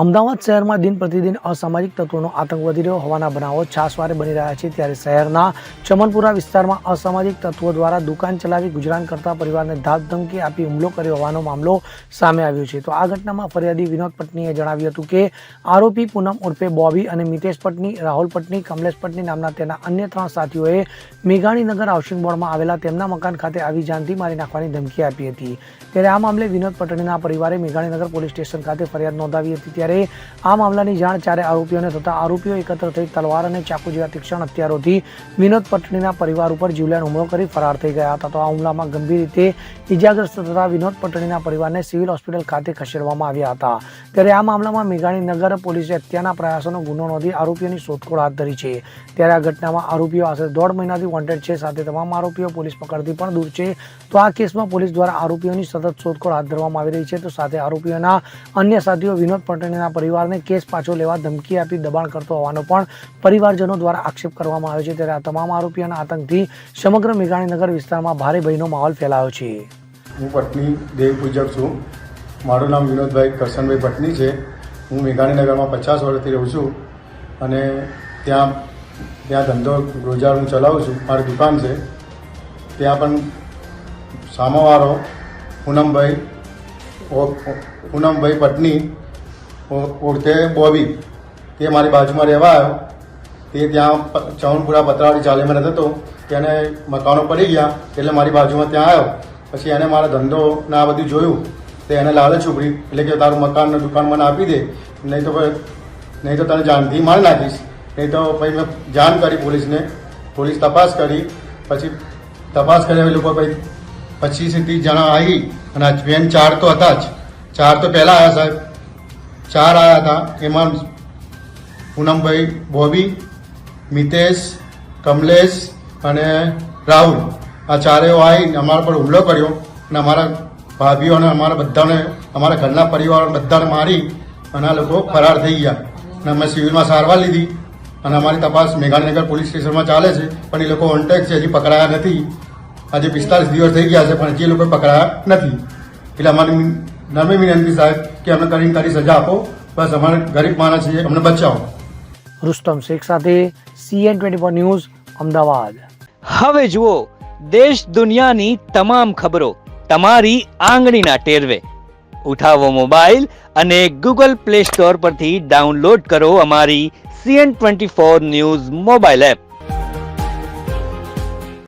અમદાવાદ શહેરમાં દિન પ્રતિદિન અસામાજિક તત્વોનો આતંક વધી રહ્યો હોવાના બનાવો છાસવારે બની રહ્યા છે। ત્યારે શહેરના ચમનપુરા વિસ્તારમાં અસામાજિક તત્વો દ્વારા દુકાન ચલાવી ગુજરાન કરતા પરિવારને ધાકધમકી આપી હુમલો કર્યો હોવાનો મામલો સામે આવ્યો છે। તો આ ઘટનામાં ફરિયાદી વિનોદ પટનીએ જણાવ્યું હતું કે આરોપી પૂનમ ઉર્ફે બોબી અને મિતેશ પટની, રાહુલ પટની, કમલેશ પટની નામના તેના અન્ય 3 સાથીઓએ મેઘાણીનગર હાઉસિંગ બોર્ડમાં આવેલા તેમના મકાન ખાતે આવી જાનથી મારી નાખવાની ધમકી આપી હતી। ત્યારે આ મામલે વિનોદ પટણીના પરિવારે મેઘાણીનગર પોલીસ સ્ટેશન ખાતે ફરિયાદ નોંધાવી હતી। ત્યારે આ મામલાની જાણ ચારે આરોપીઓને થતા આરોપીઓ એકત્ર થઈ તલવાર અને ચાકુ જેવા તીક્ષ્ણ હથિયારોથી વિનોદ પટણીના પરિવાર ઉપર જીવલેણ હુમલો કરી ફરાર થઈ ગયા હતા। તો આ હુમલામાં ગંભીર રીતે ઇજાગ્રસ્ત થતા વિનોદ પટણીના પરિવારને સિવિલ હોસ્પિટલ ખાતે ખસેડવામાં આવ્યા હતા। ત્યારે આ મામલામાં મેઘાણીનગર પોલીસે હત્યાના પ્રયાસોનો ગુનો નોંધી આરોપીઓની શોધખોળ હાથ ધરી છે। ત્યારે આ ઘટનામાં આરોપીઓ આશરે 1.5 મહિનાથી વોન્ટેડ છે, સાથે તમામ આરોપીઓ પોલીસ પકડથી પણ દૂર છે। તો આ કેસમાં પોલીસ દ્વારા આરોપીઓની સતત શોધખોળ હાથ ધરવામાં આવી રહી છે। તો સાથે આરોપીઓના અન્ય સાથીઓ વિનોદ પટણીના પરિવારને કેસ પાછો લેવા ધમકી આપી દબાણ કરતો હોવાનો પણ પરિવારજનો દ્વારા આક્ષેપ કરવામાં આવ્યો છે। ત્યારે આ તમામ આરોપીઓના આતંકથી સમગ્ર મેઘાણીનગર વિસ્તારમાં ભારે ભયનો માહોલ ફેલાયો છે। હું પટની દેવ પૂજક છું। મારું નામ વિનોદભાઈ કરશનભાઈ પટની છે। હું મેઘાણીનગરમાં 50 વર્ષથી રહું છું અને ત્યાં ધંધો રોજગાર હું ચલાવું છું। મારી દુકાન છે। ત્યાં પણ સામાવાળો પૂનમભાઈ પટની ઉર્ફે બોબી તે મારી બાજુમાં રહેવા આવ્યો। તે ત્યાં ચમનપુરા પતરાવાળી ચાલીમાં રહેતો હતો। તેને મકાનો પડી ગયા એટલે મારી બાજુમાં ત્યાં આવ્યો। પછી એને મારા ધંધો ને આ બધું જોયું તો એને લાલચ ઉપડી, એટલે કે તારું મકાન ને દુકાન મને આપી દે, નહીં તો તને જાનથી મારી નાખીશ। નહીં તો પછી મેં જાણ કરી પોલીસને। પોલીસ તપાસ કરી, પછી તપાસ કર્યા એ લોકો પછી 25-30 જણા આવી અને બેન 4 તો હતા જ। 4 તો પહેલાં આવ્યા સાહેબ, 4 આવ્યા હતા। એમાં પૂનમભાઈ, બોબી, મિતેશ, કમલેશ અને રાહુલ, આ ચારેય આવીને અમારા પર હુમલો કર્યો અને અમારા ભાભીઓ અને અમારા બધાને, અમારા ઘરના પરિવારોને બધાને મારી અને આ લોકો ફરાર થઈ ગયા અને અમે સિવિલમાં સારવાર લીધી અને અમારી તપાસ મેઘાણીનગર પોલીસ સ્ટેશનમાં ચાલે છે, પણ એ લોકો ઓન ટેક છે, હજી પકડાયા નથી। આજે 45 દિવસ થઈ ગયા છે પણ હજી એ લોકો પકડાયા નથી। એટલે અમારી નમ્ર વિનંતી સાહેબ કે અમને કરી સજા આપો, બસ અમારે ગરીબ માણસ છીએ, અમને બચાવો। રુસ્તમ શેખ સાથે CN24 ન્યૂઝ, અમદાવાદ। હવે જુઓ દેશ દુનિયાની તમામ ખબરો તમારી આંગળીના ટેરવે। ઉઠાવો મોબાઈલ અને Google Play Store પરથી ડાઉનલોડ કરો અમારી CN24 ન્યૂઝ મોબાઈલ એપ।